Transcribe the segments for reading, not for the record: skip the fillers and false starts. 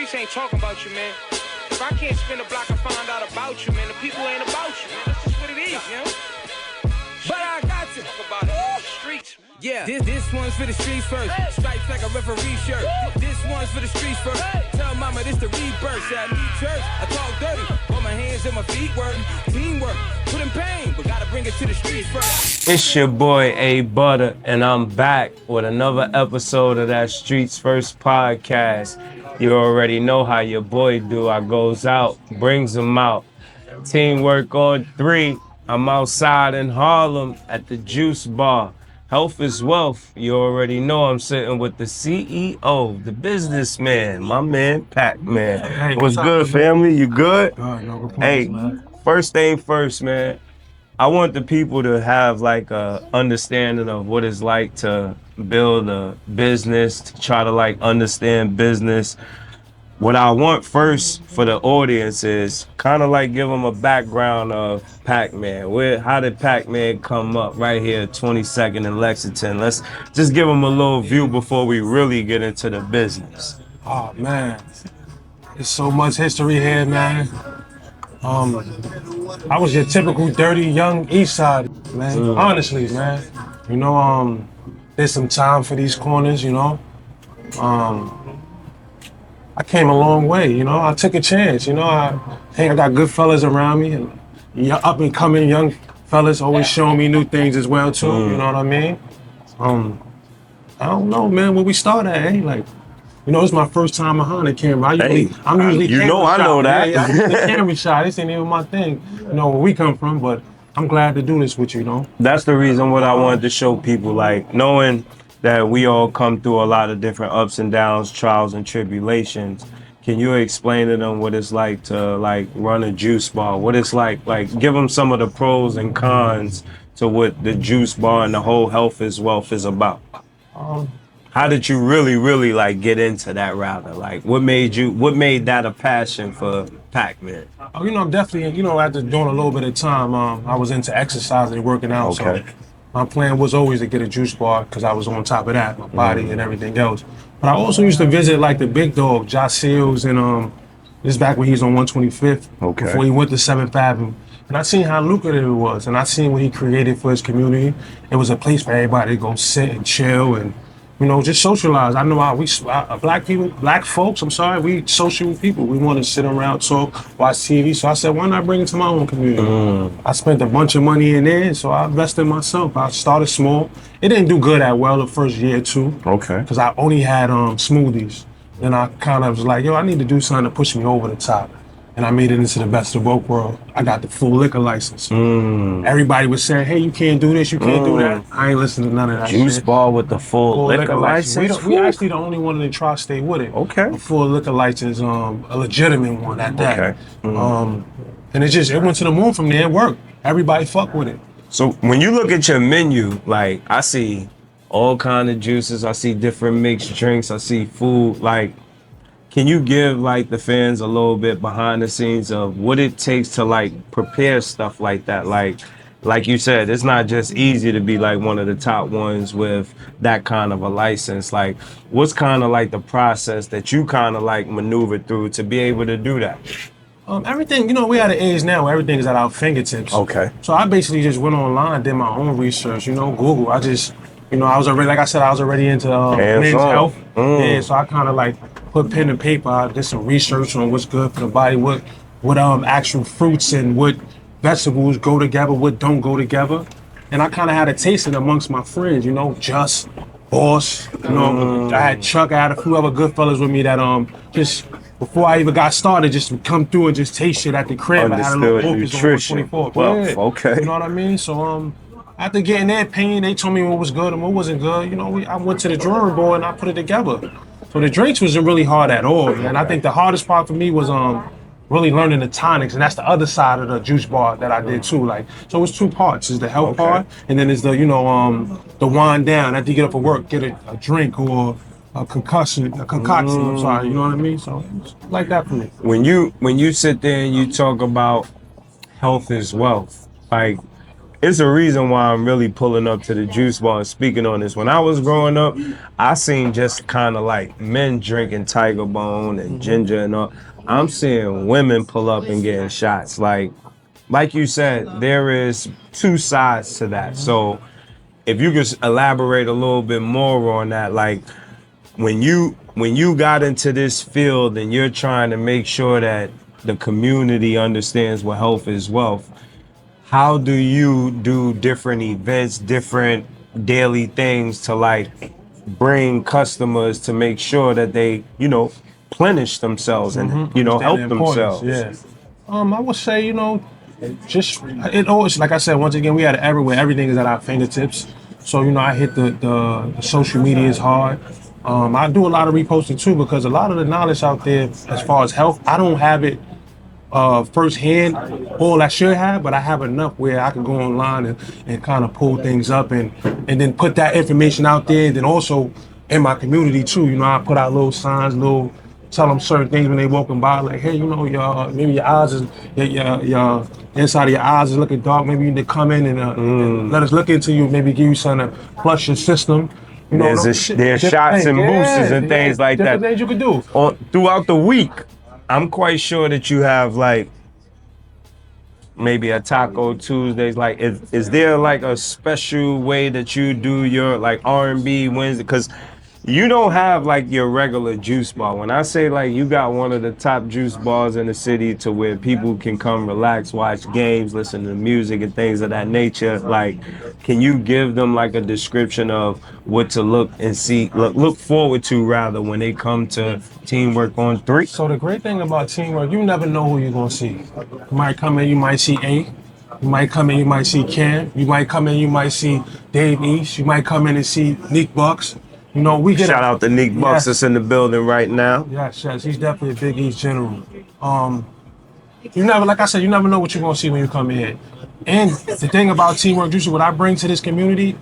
streets ain't talking about you, man. If I can't spin a block and find out about you, man, the people ain't about you, man. That's just what it is, you know? But I got to talk about it in the streets, man. Yeah, this one's for the streets first. Stripes like a referee shirt. This one's for the streets first. Tell mama this the rebirth. Say I need church. I talk dirty. Put my hands and my feet work. Teamwork. Put in pain, but gotta bring it to the streets first. It's your boy Butta, and I'm back with another episode of that Streets First podcast. You already know how your boy do. I goes out, brings them out. Teamwork on 3. I'm outside in Harlem at the Juice Bar. Health is wealth. You already know I'm sitting with the CEO, the businessman, my man, Pac-Man. Hey, what's good, family? You good? Good, no complaints, Hey, man. first thing first, man. I want the people to have like a understanding of what it's like to build a business, to try to like understand business. What I want first for the audience is kind of like give them a background of Pac-Man. How did Pac-Man come up right here, 22nd in Lexington? Let's just give them a little view before we really get into the business. Oh man, there's so much history here, man. I was your typical dirty young East Side, man. Honestly, man. You know, there's some time for these corners, you know. I came a long way, you know. I took a chance, you know. I got good fellas around me, and up and coming young fellas always showing me new things as well too. You know what I mean? I don't know, man. Where we start at, eh? Like, you know, it's my first time behind the camera. I'm usually you know, I know that. Yeah, I'm usually camera shy. This ain't even my thing. You know where we come from, but I'm glad to do this with you, you know. That's the reason what I wanted to show people, like knowing that we all come through a lot of different ups and downs, trials and tribulations. Can you explain to them what it's like to like run a juice bar? What it's like give them some of the pros and cons to what the juice bar and the whole health is wealth is about. How did you really like get into that rather? Like what made that a passion for Pac-Man? Oh, you know, I'm definitely, you know, after doing a little bit of time, I was into exercising and working out. Okay. So my plan was always to get a juice bar because I was on top of that, my body and everything else. But I also used to visit like the big dog, Josh Seals, and this is back when he was on 125th, before he went to 7th Avenue. And I seen how lucrative it was, and I seen what he created for his community. It was a place for everybody to go sit and chill and, you know, just socialize. I know black folks, we social people. We want to sit around, talk, watch TV. So I said, why not bring it to my own community? I spent a bunch of money in there, so I invested in myself. I started small. It didn't do good at well the first year or two. Okay. Because I only had smoothies. And I kind of was like, yo, I need to do something to push me over the top. And I made it into the best of both worlds. I got the full liquor license. Everybody was saying, hey, you can't do this, you can't do that. I ain't listening to none of that Juice shit. bar with the full liquor license? We actually the only one in the tri-state with it. Okay. A full liquor license, a legitimate one at that. Okay. And it went to the moon from there, it worked. Everybody fuck with it. So when you look at your menu, like I see all kind of juices, I see different mixed drinks, I see food, like, can you give like the fans a little bit behind the scenes of what it takes to like prepare stuff like that? Like you said, it's not just easy to be like one of the top ones with that kind of a license. Like what's kind of like the process that you kind of like maneuver through to be able to do that? Everything, you know, we're at an age now where everything is at our fingertips. Okay. So I basically just went online, did my own research, you know, Google. I just, you know, I was already into men's health. Yeah, so I kind of like put pen and paper. I did some research on what's good for the body, what actual fruits and what vegetables go together, what don't go together. And I kind of had a taste it amongst my friends, you know, Just, Boss, you know, I had Chuck, I had a few other good fellas with me that just before I even got started, just come through and just taste shit at the crib. I had a little focus on 124. Well, okay. You know what I mean? So after getting their opinion, they told me what was good and what wasn't good. You know, I went to the drawing board and I put it together. So the drinks wasn't really hard at all, man. I think the hardest part for me was really learning the tonics, and that's the other side of the juice bar that I did too. Like, so it's two parts: is the health part, and then there's the, you know, the wind down. After you get up for work, get a drink or a concoction. I'm sorry, you know what I mean? So it's like that for me. When you sit there and you talk about health is wealth, like it's a reason why I'm really pulling up to the juice bar and speaking on this. When I was growing up, I seen just kind of like men drinking Tiger Bone and ginger and all. I'm seeing women pull up and getting shots. Like you said, there is two sides to that. So if you could elaborate a little bit more on that, like when you got into this field and you're trying to make sure that the community understands what health is wealth, how do you do different events, different daily things to like bring customers to make sure that they, plenish themselves and, help themselves? Yeah. I would say, just it always, like I said, once again, we had it everywhere. Everything is at our fingertips. So, I hit the social medias hard. I do a lot of reposting too, because a lot of the knowledge out there as far as health, I don't have it firsthand, all I should have, but I have enough where I can go online and kind of pull things up and then put that information out there. And then also in my community too, I put out little signs, tell them certain things when they walking by, like, hey, maybe your eyes is, your inside of your eyes is looking dark. Maybe you need to come in and let us look into you, maybe give you something to flush your system. There's shots and boosters and things like that. Different things you can do. Throughout the week, I'm quite sure that you have like maybe a Taco Tuesdays. Like, is there like a special way that you do your like R&B Wednesday? Because you don't have like your regular juice bar. When I say like you got one of the top juice bars in the city to where people can come relax, watch games, listen to music and things of that nature, like, can you give them like a description of what to look and see, look forward to rather when they come to Teamwork on 3? So the great thing about Teamwork, you never know who you're gonna see. You might come in, you might see A. You might come in, you might see Cam. You might come in, you might see Dave East. You might come in and see Nick Bucks. We get shout out to Nick Bucks that's in the building right now. Yes, he's definitely a Big East general. You never, like I said, you never know what you're gonna see when you come in. And the thing about Teamwork Juice, what I bring to this community,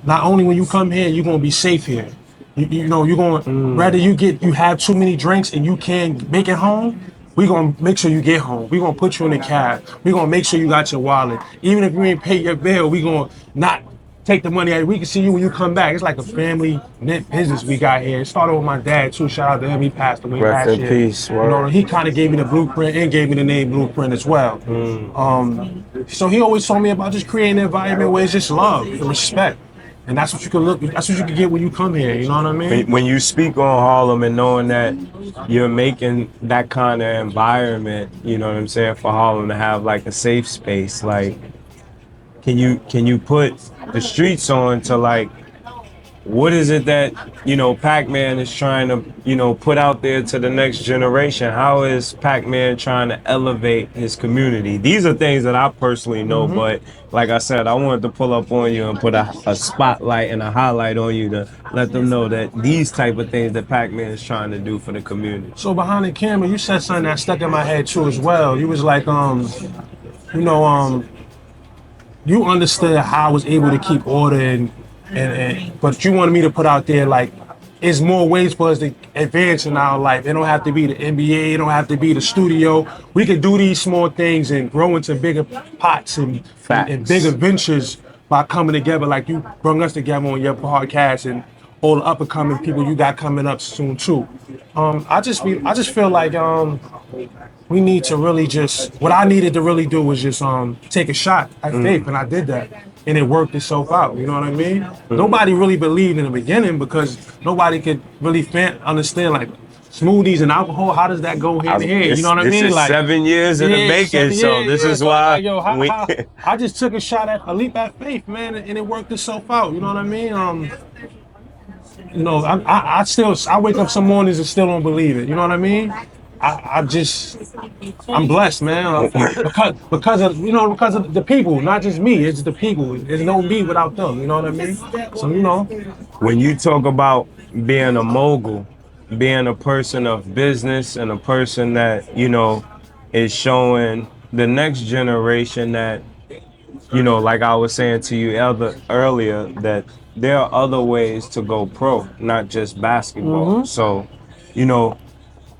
not only when you come here, you're gonna be safe here. You're going rather you have too many drinks and you can't make it home. We're gonna make sure you get home. We're gonna put you in the cab. We're gonna make sure you got your wallet. Even if you ain't paid your bill, we're gonna not take the money out. We can see you when you come back. It's like a family business we got here. It started with my dad too. Shout out to him. He passed away last year. Rest in peace. He kind of gave me the blueprint and gave me the name Blueprint as well. So he always told me about just creating an environment where it's just love and respect. And that's what you can get when you come here, you know what I mean? When you speak on Harlem and knowing that you're making that kind of environment, you know what I'm saying, for Harlem to have like a safe space, like, can you put the streets on to like, what is it that, Pac-Man is trying to, put out there to the next generation? How is Pac-Man trying to elevate his community? These are things that I personally know, but like I said, I wanted to pull up on you and put a spotlight and a highlight on you to let them know that these type of things that Pac-Man is trying to do for the community. So behind the camera, you said something that stuck in my head too as well. You was like, you understood how I was able to keep order and but you wanted me to put out there like it's more ways for us to advance in our life. It don't have to be the NBA, it don't have to be the studio. We can do these small things and grow into bigger pots and bigger ventures by coming together like you brought us together on your podcast and all the up and coming people you got coming up soon too. I just feel like we need to really what I needed to really do was just take a shot at faith, and I did that. And it worked itself out, you know what I mean? Nobody really believed in the beginning because nobody could really understand like smoothies and alcohol, how does that go hand in hand? You know what I mean? This is 7 years in the making, so this is why. I just took a shot at a leap at faith, man, and it worked itself out, you know what I mean? I wake up some mornings and still don't believe it, you know what I mean? I'm blessed, man, because of the people, not just me. It's the people. There's no me without them. You know what I mean? So when you talk about being a mogul, being a person of business and a person that is showing the next generation that like I was saying to you earlier, that there are other ways to go pro, not just basketball. So,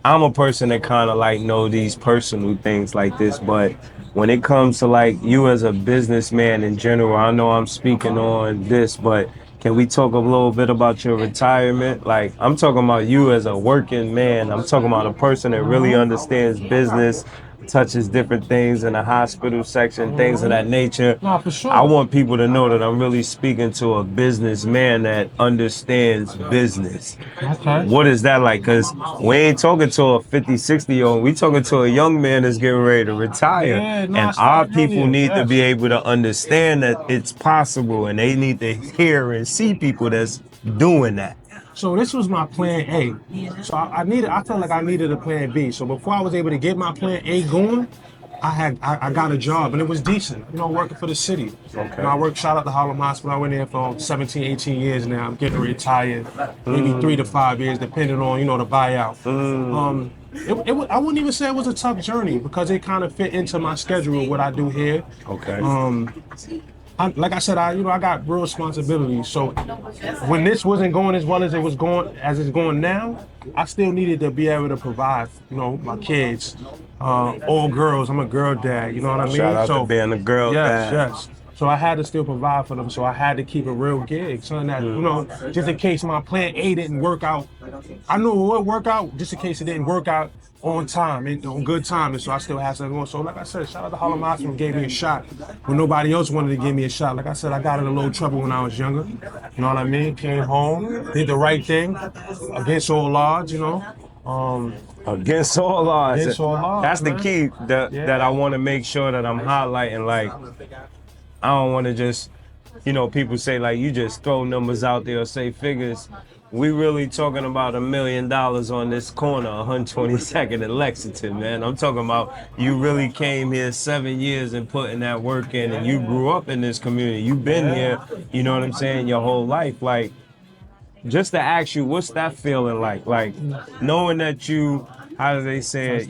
I'm a person that kind of like know these personal things like this, but when it comes to like you as a businessman in general, I know I'm speaking on this, but can we talk a little bit about your retirement? Like, I'm talking about you as a working man. I'm talking about a person that really understands business, touches different things in the hospital section, things of that nature. No, for sure. I want people to know that I'm really speaking to a businessman that understands business. Okay. What is that like? Because we ain't talking to a 50, 60-year-old. We talking to a young man that's getting ready to retire. Yeah, no, And our people need to be able to understand that it's possible, and they need to hear and see people that's doing that. So this was my plan A. So I felt like I needed a plan B. So before I was able to get my plan A going, I got a job, and it was decent, working for the city. Okay. I worked, shout out to Harlem Hospital. I went there for 17, 18 years now. I'm getting retired, maybe 3 to 5 years, depending on, the buyout. I wouldn't even say it was a tough journey because it kind of fit into my schedule, what I do here. Okay. Like I said, I got real responsibilities. So when this wasn't going as well as it's going now, I still needed to be able to provide, my kids, all girls. I'm a girl dad, you know what I mean? Shout out to being a girl dad. Yes. So I had to still provide for them. So I had to keep a real gig, something that, just in case my plan A didn't work out. I knew it would work out, just in case it didn't work out on time, on good time, and so I still had something going. So like I said, shout out to Harlem Hospital, gave me a shot when nobody else wanted to give me a shot. Like I said, I got in a little trouble when I was younger. You know what I mean? Came home, did the right thing against all odds, Against all odds. Against all odds, That's the man. key that I want to make sure that I'm highlighting. Like, I don't want to just, people say like you just throw numbers out there or say figures. We really talking about $1 million on this corner, 122nd in Lexington, man. I'm talking about you really came here 7 years and putting that work in, and you grew up in this community. You've been here, you know what I'm saying, your whole life. Like, just to ask you, what's that feeling like? Like, knowing that you, how do they say it,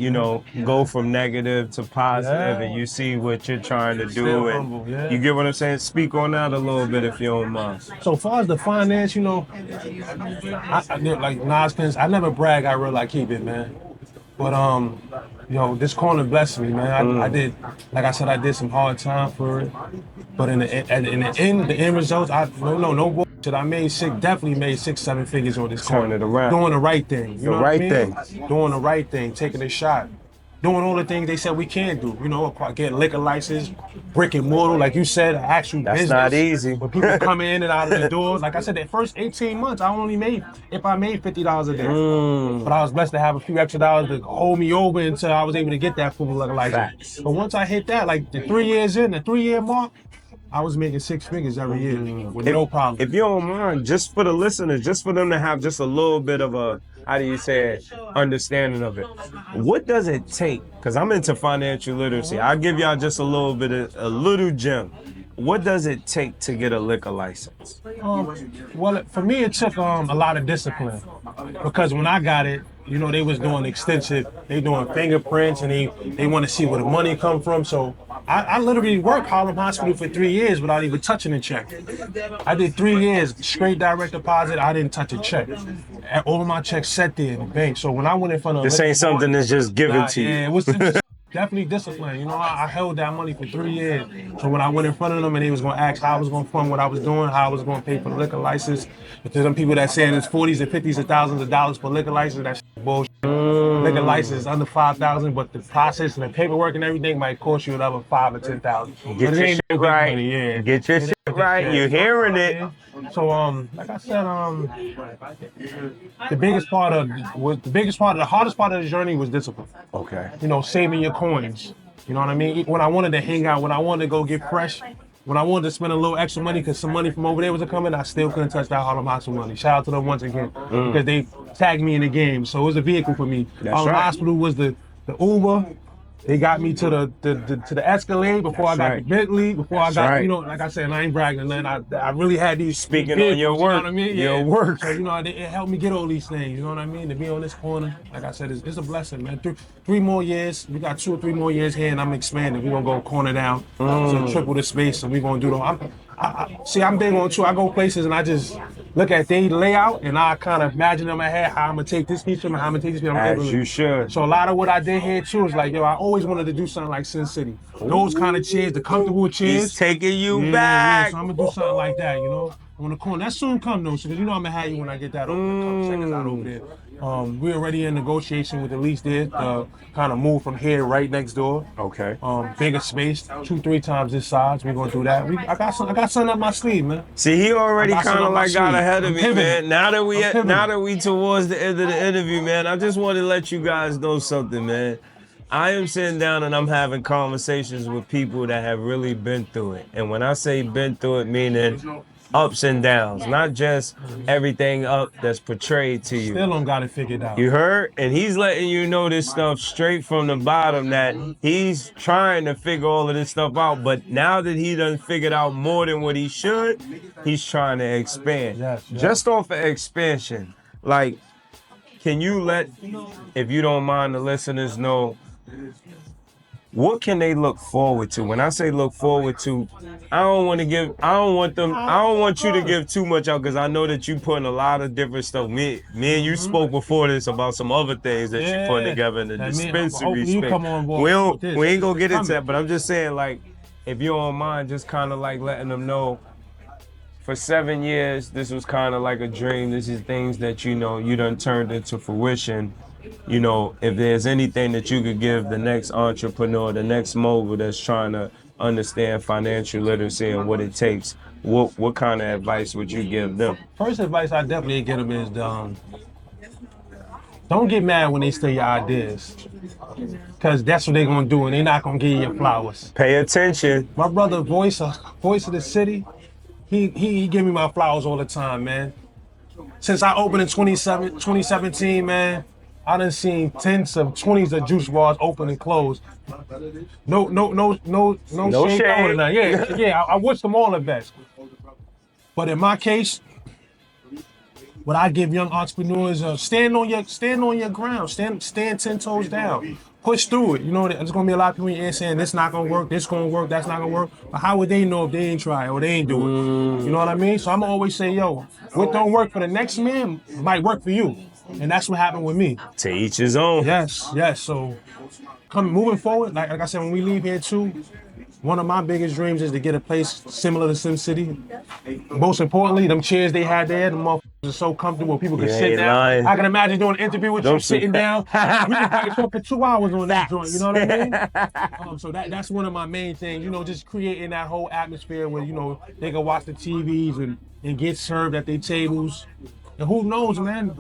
go from negative to positive, and you see what you're trying to do, and you get what I'm saying? Speak on that a little bit if you don't mind. So as far as the finance, I like Nas, I never brag, I really like keep it, man. But this corner blessed me, man. I did, like I said, I did some hard time for it. But in the end results, no bullshit. I definitely made 6-7 figures on this corner. Turn it around. Doing the right thing. The right thing. Doing the right thing, taking a shot. Doing all the things they said we can't do. Getting liquor license, brick and mortar, like you said, actual business. That's not easy. Where people come in and out of the doors. Like I said, that first 18 months, I made $50 a day. But I was blessed to have a few extra dollars to hold me over until I was able to get that full liquor license. Facts. But once I hit that, like the 3 years in, the 3-year mark, I was making 6 figures every year with no problem. If you don't mind, just for the listeners, just for them to have just a little bit of a, how do you say it, understanding of it. What does it take? Because I'm into financial literacy. I'll give y'all just a little bit of a little gem. What does it take to get a liquor license? Well, for me, it took a lot of discipline. Because when I got it, they was doing they doing fingerprints, and they want to see where the money come from. So I literally worked Harlem Hospital for 3 years without even touching a check. I did 3 years straight direct deposit. I didn't touch a check. All of my checks sat there in the bank. So when I went in front of this ain't something that's just given to you. Yeah, it was definitely discipline. I held that money for 3 years. So when I went in front of them and they was gonna ask how I was gonna fund what I was doing, how I was gonna pay for the liquor license. But there's some people that saying it's 40s and 50s of thousands of dollars for liquor license. That's bullshit. Liquor license is under $5,000, but the process and the paperwork and everything might cost you another $5,000 or $10,000. Get your shit right. Get your shit right. You're hearing it. So like I said, the hardest part of the journey was discipline. Okay. Saving your coins. You know what I mean? When I wanted to hang out, when I wanted to go get fresh, when I wanted to spend a little extra money because some money from over there was coming, I still couldn't touch that Harlem Hospital money. Shout out to them once again because they tagged me in the game. So it was a vehicle for me. Harlem Hospital was the Uber. They got me to the Escalade before I got the Bentley, before I got, like I said, I ain't bragging. And I really had these speaking vehicles, on your work, you know what I mean? your work. So, it helped me get all these things, you know what I mean? To be on this corner, like I said, it's a blessing, man. Three more years, we got 2 or 3 more years here and I'm expanding. We're gonna go corner down, so triple the space, and we're gonna do See, I'm big on too. I go places and I just look at their layout and I kind of imagine in my head how I'm gonna take this piece from and how I'm gonna take this piece. As you should. So a lot of what I did here too is like, yo, I always wanted to do something like Sin City. Those kind of chairs, the comfortable chairs. He's taking you back. back. So I'm gonna do something like that, you know, on the corner. That soon come though, so you know I'm gonna have you when I get that over. Check us out over there. We're already in negotiation with the lease there to kind of move from here right next door. Okay. Bigger space, 2-3 times this size. We're gonna do that. I got something up my sleeve, man. See, he already kind of like got ahead of me, man. Now that we towards the end of the interview, man, I just want to let you guys know something, man. I am sitting down and I'm having conversations with people that have really been through it. And when I say been through it, meaning ups and downs, not just everything up that's portrayed to you. Still don't got it figured out. You heard? And he's letting you know this stuff straight from the bottom, that he's trying to figure all of this stuff out, but now that he done figured out more than what he should, he's trying to expand. Yes. Just off of expansion, like, can you let, if you don't mind, the listeners know, what can they look forward to? When I say look forward to, I don't want you to give too much out, because I know that you putting a lot of different stuff. Me and you spoke before this about some other things that you putting together in the dispensary space. We ain't gonna get into that, but I'm just saying, like, if you don't mind, just kind of like letting them know, for 7 years, this was kind of like a dream. This is things that, you know, you done turned into fruition. You know, if there's anything that you could give the next entrepreneur, the next mogul that's trying to understand financial literacy and what it takes, what kind of advice would you give them? First advice I definitely give them is don't get mad when they steal your ideas, because that's what they're going to do, and they're not going to give you your flowers. Pay attention. My brother, Voice of the City, he give me my flowers all the time, man. Since I opened in 2017, man, I done seen 10s of 20s of juice bars open and close. No shade. Yeah, I wish them all the best. But in my case, what I give young entrepreneurs, stand on your ground, stand 10 toes down, push through it. You know, there's gonna be a lot of people in your ear saying this not gonna work, this gonna work, that's not gonna work. But how would they know if they ain't try or they ain't do it? You know what I mean? So I'm always say, yo, what don't work for the next man might work for you. And that's what happened with me. To each his own. Yes. So moving forward, like I said, when we leave here too, one of my biggest dreams is to get a place similar to Sim City. Most importantly, them chairs they had there, the motherfuckers are so comfortable people can sit down. Lying. I can imagine doing an interview with you sitting down. We can probably talk for 2 hours on that joint, you know what I mean? So that's one of my main things, you know, just creating that whole atmosphere where, you know, they can watch the TVs and get served at their tables. And who knows, man?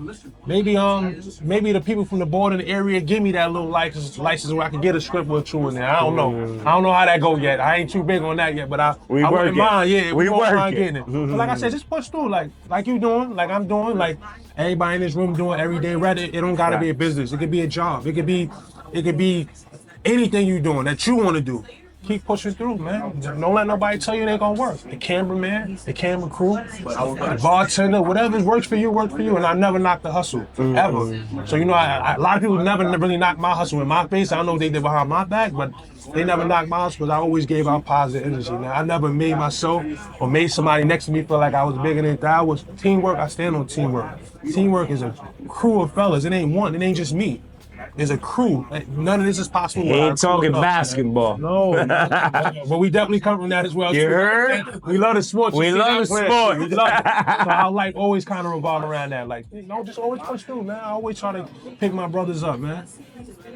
Maybe the people from the board in the area give me that little license where I can get a script or two in there. I don't know. I don't know how that go yet. I ain't too big on that yet, but I wouldn't mind. Yeah, we mind getting it. But like I said, just push through, like you doing, like I'm doing, like everybody in this room doing every day. Rather, it don't gotta be a business. It could be a job. It could be anything you doing that you want to do. Keep pushing through, man. Don't let nobody tell you it ain't gonna work. The cameraman, the camera crew, the bartender, whatever works for you, and I never knock the hustle, ever. So, you know, a lot of people never really knock my hustle in my face. I don't know what they did behind my back, but they never knocked my hustle because I always gave out positive energy. Now, I never made myself or made somebody next to me feel like I was bigger than that. Was teamwork. I stand on teamwork. Teamwork is a crew of fellas. It ain't one. It ain't just me. There's a crew. None of this is possible. He ain't talking basketball. No. But we definitely come from that as well. You heard? We love the sports. We love the sport. We love it. So our life always kind of revolve around that. Like, you know, just always push through, man. I always try to pick my brothers up, man.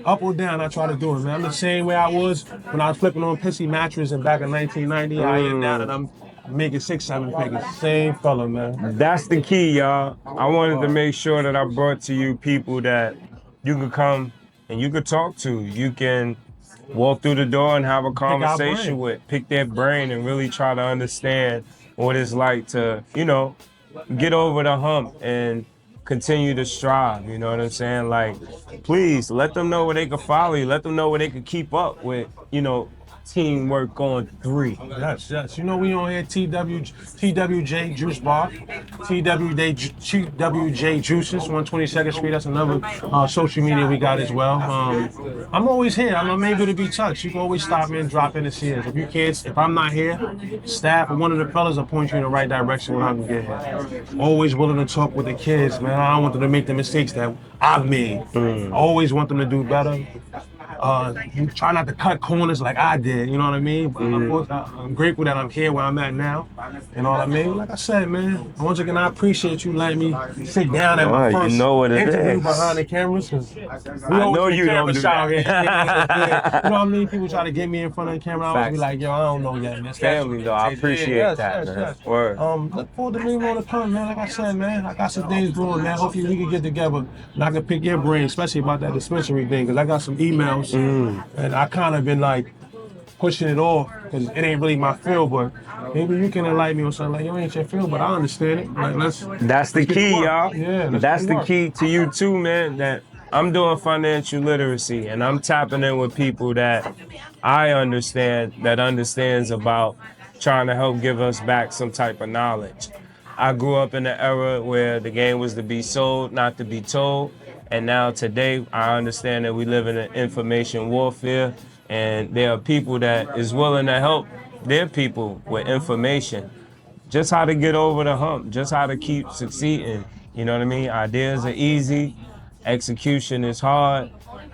Up or down, I try to do it, man. I'm the same way I was when I was flipping on pissy mattress and back in 1990. I am now that I'm making 6-7 figures. Same fella, man. That's the key, y'all. I wanted to make sure that I brought to you people that you could come and you could talk to. You can walk through the door and have a conversation with, pick their brain and really try to understand what it's like to, you know, get over the hump and continue to strive, you know what I'm saying? Like, please let them know where they can follow you. Let them know where they can keep up with, you know, Teamwork on 3. Yes. You know we on here, TWJ Juice Bar, TWJ Juices, 122nd Street. That's another social media we got as well. I'm always here. I'm able to be touched. You can always stop me and drop in and see us. If I'm not here, staff or one of the fellas will point you in the right direction when I can get here. Always willing to talk with the kids, man. I don't want them to make the mistakes that I've made. I always want them to do better. Try not to cut corners like I did, you know what I mean? But I'm grateful that I'm here where I'm at now, you know what I mean? Like I said, man, once again, I appreciate you letting me sit down at my first interview behind the cameras, because we always you don't do that. Here. You know what I mean? People try to get me in front of the camera, I always be like, yo, I don't know yet, man. Family, though, I appreciate that, man. Yes. Look forward to many more to come, man. Like I said, man, I got some things brewing, man. Hopefully we can get together and I can pick your brain, especially about that dispensary thing, because I got some emails. And I kind of been like pushing it off because it ain't really my field, but maybe you can enlighten me on something like, yo, ain't your field, but I understand it. Like, that's the key, y'all. Yeah, that's the key to you too, man, that I'm doing financial literacy and I'm tapping in with people that I understand, that understands about trying to help give us back some type of knowledge. I grew up in an era where the game was to be sold, not to be told. And now today, I understand that we live in an information warfare, and there are people that is willing to help their people with information. Just how to get over the hump, just how to keep succeeding. You know what I mean? Ideas are easy, execution is hard,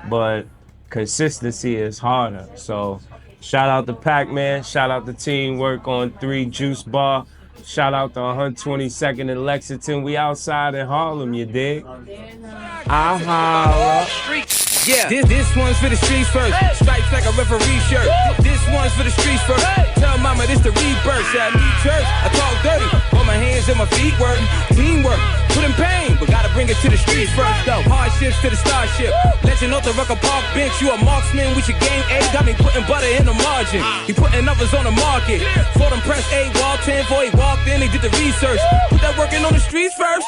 but consistency is harder. So shout out to Pac-Man, shout out to Teamwork on 3 Juice Bar. Shout out to 122nd in Lexington. We outside in Harlem, you dig? I holla. Yeah, this one's for the streets first. Stripes like a referee shirt. This one's for the streets first. Tell mama this the rebirth. I need church. I talk dirty. Put my hands and my feet work. Teamwork. Put in pain, but gotta bring it to the streets first though. Hardships to the starship. Legend off the Rucker Park bench. You a marksman with your game A. Got me putting butter in the margin. He putting others on the market. For them press A, wall 10, before he walked in, he did the research. Put that working on the streets first.